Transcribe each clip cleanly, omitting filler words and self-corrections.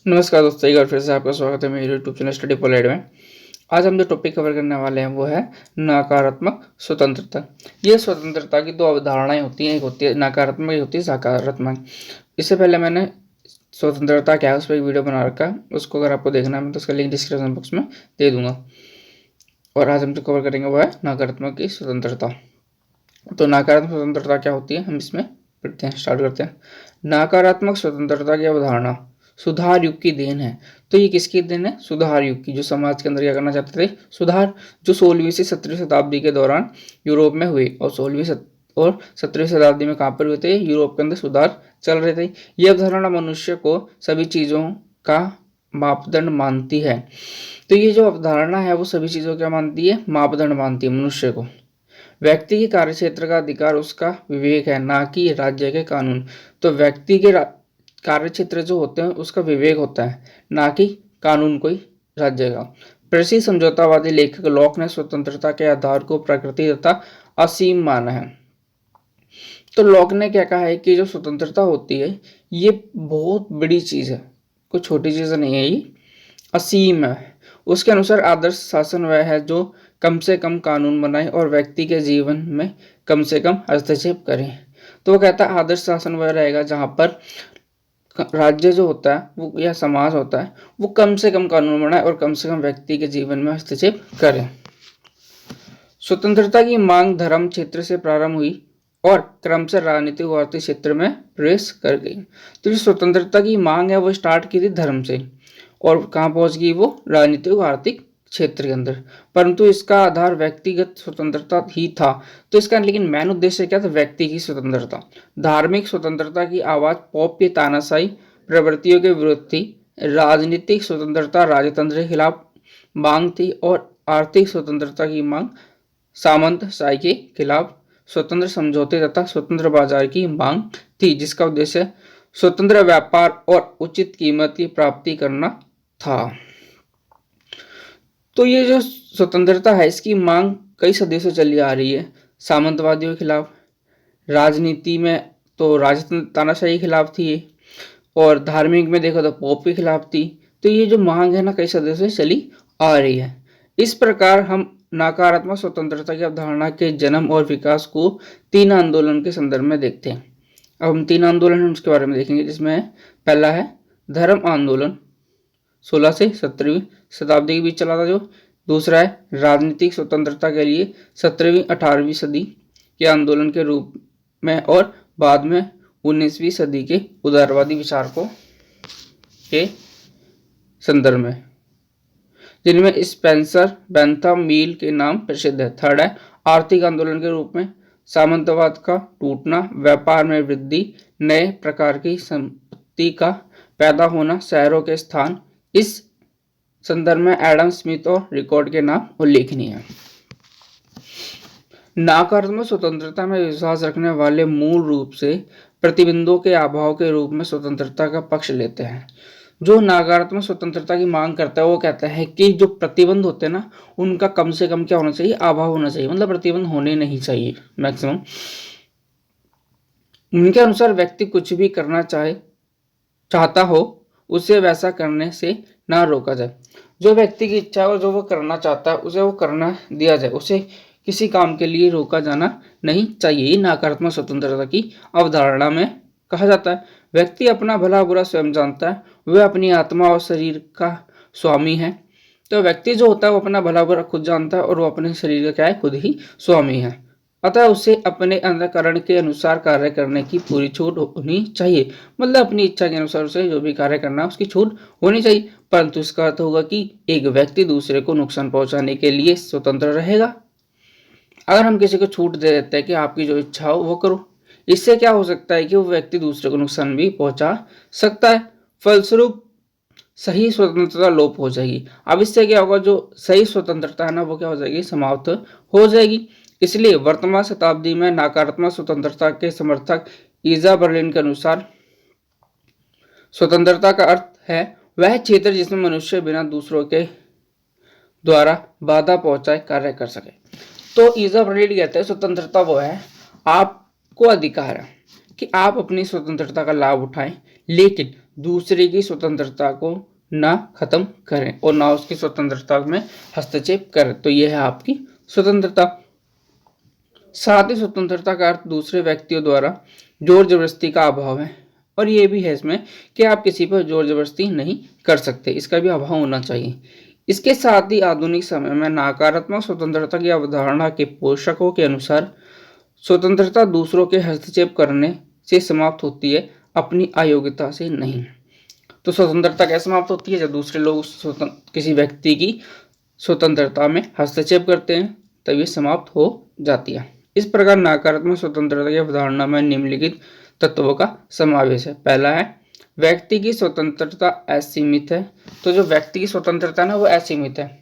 नमस्कार दोस्तों, एक बार फिर से आपका स्वागत है मेरे यूट्यूब चैनल स्टडी पॉलिट में। आज हम जो टॉपिक कवर करने वाले हैं वो है नकारात्मक स्वतंत्रता। ये स्वतंत्रता की दो अवधारणाएं होती हैं, एक होती है नकारात्मक, एक होती है सकारात्मक। इससे पहले मैंने स्वतंत्रता क्या है उस पर एक वीडियो बना रखा है, उसको अगर आपको देखना है तो उसका लिंक डिस्क्रिप्शन बॉक्स में दे दूंगा। और आज हम जो कवर करेंगे वो है नकारात्मक की स्वतंत्रता। तो नकारात्मक स्वतंत्रता क्या होती है, हम इसमें पढ़ते हैं, स्टार्ट करते हैं। नकारात्मक स्वतंत्रता की अवधारणा सुधार युग की देन है। तो ये किसकी देन है? सुधार युग की, जो समाज के अंदर क्या करना चाहते थे, सुधार, जो 16वीं से 17वीं शताब्दी के दौरान यूरोप में हुए। और 17वीं शताब्दी में कहाँ पर हुए थे? यूरोप के अंदर सुधार चल रहे थे। यह अवधारणा मनुष्य को सभी चीजों का मापदंड मानती है। तो ये जो अवधारणा है वो सभी चीजों क्या मानती है? मापदंड मानती है मनुष्य को। व्यक्ति के कार्यक्षेत्र का अधिकार उसका विवेक है, ना कि राज्य के कानून। तो व्यक्ति के कार्य क्षेत्र जो होते हैं उसका विवेक होता है, ना कि कानून कोई राज्य का। प्रसिद्ध समझौतावादी लेखक लॉक ने स्वतंत्रता के आधार को प्रकृति तथा असीम माना है। तो लॉक ने क्या कहा है कि जो स्वतंत्रता होती है ये बहुत बड़ी चीज है, कोई छोटी चीज नहीं है, ये असीम है। उसके अनुसार आदर्श शासन वह है जो कम से कम कानून बनाए और व्यक्ति के जीवन में कम से कम हस्तक्षेप करे। तो वो कहता है आदर्श शासन वह रहेगा जहां पर राज्य जो होता है वो या समाज होता है वो कम से कम कानून बनाए और कम से कम व्यक्ति के जीवन में हस्तक्षेप करे। स्वतंत्रता की मांग धर्म क्षेत्र से प्रारंभ हुई और क्रमशः राजनीतिक और आर्थिक क्षेत्र में प्रवेश कर गई। तो जो स्वतंत्रता की मांग है वो स्टार्ट की थी धर्म से, और कहाँ पहुंच गई वो? राजनीतिक और आर्थिक क्षेत्र के अंदर। परंतु इसका आधार व्यक्तिगत स्वतंत्रता ही था। तो इसका लेकिन मेन उद्देश्य क्या था? व्यक्ति की स्वतंत्रता। धार्मिक स्वतंत्रता की आवाज पॉप की तानाशाही प्रवृत्तियों के विरुद्ध थी। राजनीतिक स्वतंत्रता राजतंत्र के खिलाफ मांग थी और आर्थिक स्वतंत्रता की मांग सामंतशाही के खिलाफ स्वतंत्र समझौते तथा स्वतंत्र बाजार की मांग थी, जिसका उद्देश्य स्वतंत्र व्यापार और उचित कीमत की प्राप्ति करना था। तो ये जो स्वतंत्रता है इसकी मांग कई सदियों से चली आ रही है। सामंतवादियों के खिलाफ, राजनीति में तो राजतंत्र तानाशाही के खिलाफ थी ये, और धार्मिक में देखो तो पोप के खिलाफ थी। तो ये जो मांग है ना कई सदियों से चली आ रही है। इस प्रकार हम नकारात्मक स्वतंत्रता की अवधारणा के जन्म और विकास को 3 आंदोलन के संदर्भ में देखते हैं। अब हम 3 आंदोलन हैं उसके बारे में देखेंगे, जिसमें पहला है धर्म आंदोलन, 16 से 17वीं शताब्दी के बीच चला था जो। दूसरा है राजनीतिक स्वतंत्रता के लिए 17वीं 18वीं सदी के आंदोलन के रूप में, और बाद में 19वीं सदी के उदारवादी विचारकों के संदर्भ में, जिनमें स्पेंसर, बेंथम, मील के नाम प्रसिद्ध है। थर्ड है आर्थिक आंदोलन के रूप में सामंतवाद का टूटना, व्यापार में वृद्धि, नए प्रकार की संपत्ति का पैदा होना, शहरों के स्थान। इस संदर्भ में एडम स्मिथ और रिकॉर्ड के नाम उल्लेखनीय है। नकारात्मक स्वतंत्रता में विश्वास रखने वाले मूल रूप से प्रतिबंधों के अभाव के रूप में स्वतंत्रता का पक्ष लेते हैं। जो नकारात्मक स्वतंत्रता की मांग करता है वो कहता है कि जो प्रतिबंध होते हैं ना उनका कम से कम क्या होना चाहिए? अभाव होना चाहिए, मतलब प्रतिबंध होने नहीं चाहिए मैक्सिमम। उनके अनुसार व्यक्ति कुछ भी करना चाहता हो उसे वैसा करने से ना रोका जाए। जो व्यक्ति की इच्छा है और जो वो करना चाहता है उसे वो करना दिया जाए, उसे किसी काम के लिए रोका जाना नहीं चाहिए। ये नकारात्मक स्वतंत्रता की अवधारणा में कहा जाता है। व्यक्ति अपना भला बुरा स्वयं जानता है, वह अपनी आत्मा और शरीर का स्वामी है। तो व्यक्ति जो होता है वो अपना भला बुरा खुद जानता है और वो अपने शरीर का क्या है? खुद ही स्वामी है। अतः उसे अपने अंतःकरण के अनुसार कार्य करने की पूरी छूट होनी चाहिए, मतलब अपनी इच्छा के अनुसार उसे जो भी कार्य करना है उसकी छूट होनी चाहिए। परंतु इसका अर्थ होगा कि एक व्यक्ति दूसरे को नुकसान पहुंचाने के लिए स्वतंत्र रहेगा। अगर हम किसी को छूट दे देते हैं कि आपकी जो इच्छा हो वो करो, इससे क्या हो सकता है कि वो व्यक्ति दूसरे को नुकसान भी पहुंचा सकता है। फलस्वरूप सही स्वतंत्रता लोप हो जाएगी। अब इससे क्या होगा? जो सही स्वतंत्रता है ना वो क्या हो जाएगी? समाप्त हो जाएगी। इसलिए वर्तमान शताब्दी में नकारात्मक स्वतंत्रता के समर्थक ईजा बर्लिन के अनुसार स्वतंत्रता का अर्थ है वह क्षेत्र जिसमें मनुष्य बिना दूसरों के द्वारा बाधा पहुंचाए कार्य कर सके। तो ईजा बर्लिन कहते हैं स्वतंत्रता वो है, आपको अधिकार है कि आप अपनी स्वतंत्रता का लाभ उठाएं, लेकिन दूसरे की स्वतंत्रता को ना खत्म करें और ना उसकी स्वतंत्रता में हस्तक्षेप करें। तो यह है आपकी स्वतंत्रता। साथ ही स्वतंत्रता का अर्थ दूसरे व्यक्तियों द्वारा जोर जबरदस्ती का अभाव है, और ये भी है इसमें कि आप किसी पर जोर जबरदस्ती नहीं कर सकते, इसका भी अभाव होना चाहिए। इसके साथ ही आधुनिक समय में नकारात्मक स्वतंत्रता की अवधारणा के पोषकों के अनुसार स्वतंत्रता दूसरों के हस्तक्षेप करने से समाप्त होती है, अपनी अयोग्यता से नहीं। तो स्वतंत्रता कैसे समाप्त होती है? जब दूसरे लोग किसी व्यक्ति की स्वतंत्रता में हस्तक्षेप करते हैं तब ये समाप्त हो जाती है। इस प्रकार नकारात्मक स्वतंत्रता की अवधारणा में निम्नलिखित तत्वों का समावेश है। पहला है व्यक्ति की स्वतंत्रता असीमित है। तो जो व्यक्ति की स्वतंत्रता है ना वो असीमित है,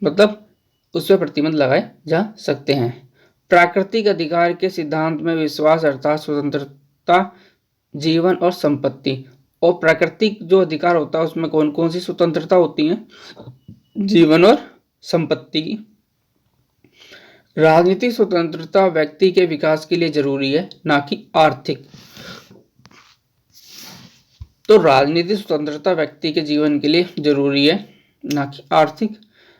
मतलब उस पर प्रतिबंध लगाए जा सकते हैं। प्राकृतिक अधिकार के सिद्धांत में विश्वास अर्थात स्वतंत्रता, जीवन और संपत्ति। और प्राकृतिक जो अधिकार होता है उसमें कौन कौन सी स्वतंत्रता होती है? जीवन और संपत्ति की। राजनीतिक स्वतंत्रता व्यक्ति के विकास के लिए जरूरी है, ना कि आर्थिक। तो राजनीतिक स्वतंत्रता व्यक्ति के जीवन के लिए जरूरी है, ना कि आर्थिक।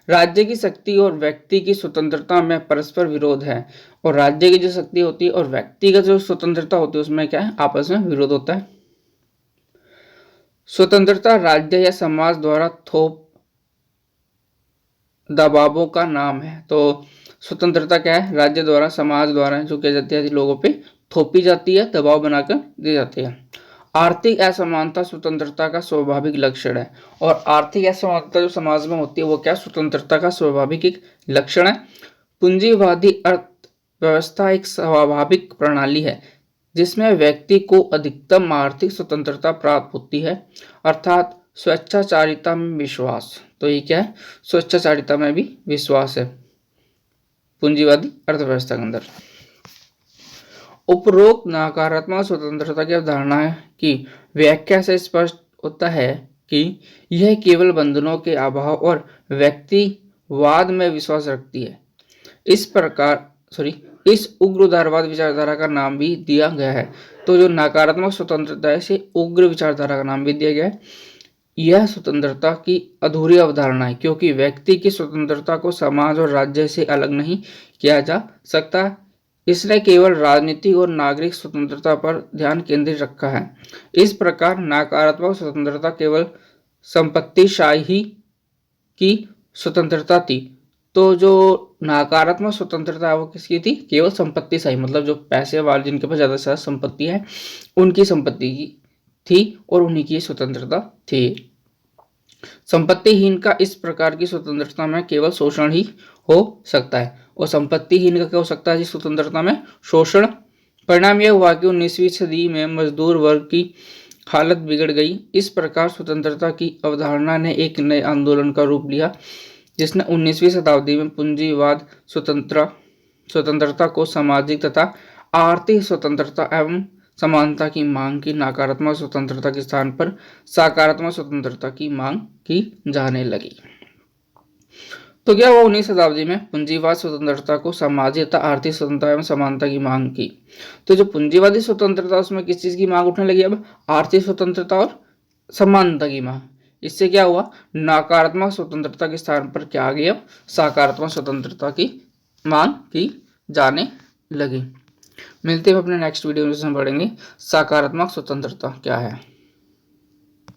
राज्य की शक्ति और व्यक्ति की स्वतंत्रता में परस्पर विरोध है, और राज्य की जो शक्ति होती है और व्यक्ति का जो स्वतंत्रता होती है उसमें क्या है? आपस में विरोध होता है। स्वतंत्रता राज्य या समाज द्वारा थोप दबावों का नाम है। तो स्वतंत्रता क्या है? राज्य द्वारा, समाज द्वारा जो किया जाती है लोगों पे थोपी जाती है, दबाव बनाकर दी जाती है। आर्थिक असमानता स्वतंत्रता का स्वाभाविक लक्षण है, और आर्थिक असमानता जो समाज में होती है वो क्या? स्वतंत्रता का स्वाभाविक एक लक्षण है। पूंजीवादी अर्थव्यवस्था एक स्वाभाविक प्रणाली है जिसमें व्यक्ति को अधिकतम आर्थिक स्वतंत्रता प्राप्त होती है, अर्थात स्वेच्छाचारिता में विश्वास। तो ये क्या है? स्वेच्छाचारिता में भी विश्वास है पूंजीवादी अर्थव्यवस्था के अंदर। उपरोक्त नकारात्मक स्वतंत्रता की अवधारणा की व्याख्या से स्पष्ट होता है कि यह केवल बंधनों के अभाव और व्यक्तिवाद में विश्वास रखती है। इस उग्र उदारवाद विचारधारा का नाम भी दिया गया है। तो जो नकारात्मक स्वतंत्रता है इसे उग्र विचारधारा का नाम भी दिया गया है। यह स्वतंत्रता की अधूरी अवधारणा है, क्योंकि व्यक्ति की स्वतंत्रता को समाज और राज्य से अलग नहीं किया जा सकता। इसने केवल राजनीतिक और नागरिक स्वतंत्रता पर ध्यान केंद्रित रखा है। इस प्रकार नकारात्मक स्वतंत्रता केवल संपत्तिशाही की स्वतंत्रता थी। तो जो नकारात्मक स्वतंत्रता है वो किसकी थी? केवल संपत्तिशाही, मतलब जो पैसे वाले जिनके पास ज्यादा से ज्यादा संपत्ति है उनकी संपत्ति की थी और उन्हीं की स्वतंत्रता थी। संपत्तिहीन का इस प्रकार की स्वतंत्रता में केवल शोषण ही हो सकता है, और संपत्तिहीन का क्या हो सकता है? स्वतंत्रता में शोषण। परिणाम यह हुआ कि 19वीं सदी में मजदूर वर्ग की हालत बिगड़ गई। इस प्रकार स्वतंत्रता की अवधारणा ने एक नए आंदोलन का रूप लिया, जिसने 19वीं शताब्दी में पूंजीवाद स्वतंत्रता को सामाजिक तथा आर्थिक स्वतंत्रता एवं समानता की मांग की। नकारात्मक स्वतंत्रता के स्थान पर सकारात्मक स्वतंत्रता की मांग की जाने लगी। तो क्या हुआ? 19वीं शताब्दी में पूंजीवाद स्वतंत्रता को सामाजिक तथा आर्थिक स्वतंत्रता एवं समानता की मांग की। तो जो पूंजीवादी स्वतंत्रता उसमें किस चीज की मांग उठने लगी? अब आर्थिक स्वतंत्रता और समानता की मांग। इससे क्या हुआ? नकारात्मक स्वतंत्रता के स्थान पर क्या आ गई? अब सकारात्मक स्वतंत्रता की मांग की जाने लगी। मिलते हैं अपने नेक्स्ट वीडियो में, पढ़ेंगे सकारात्मक स्वतंत्रता क्या है।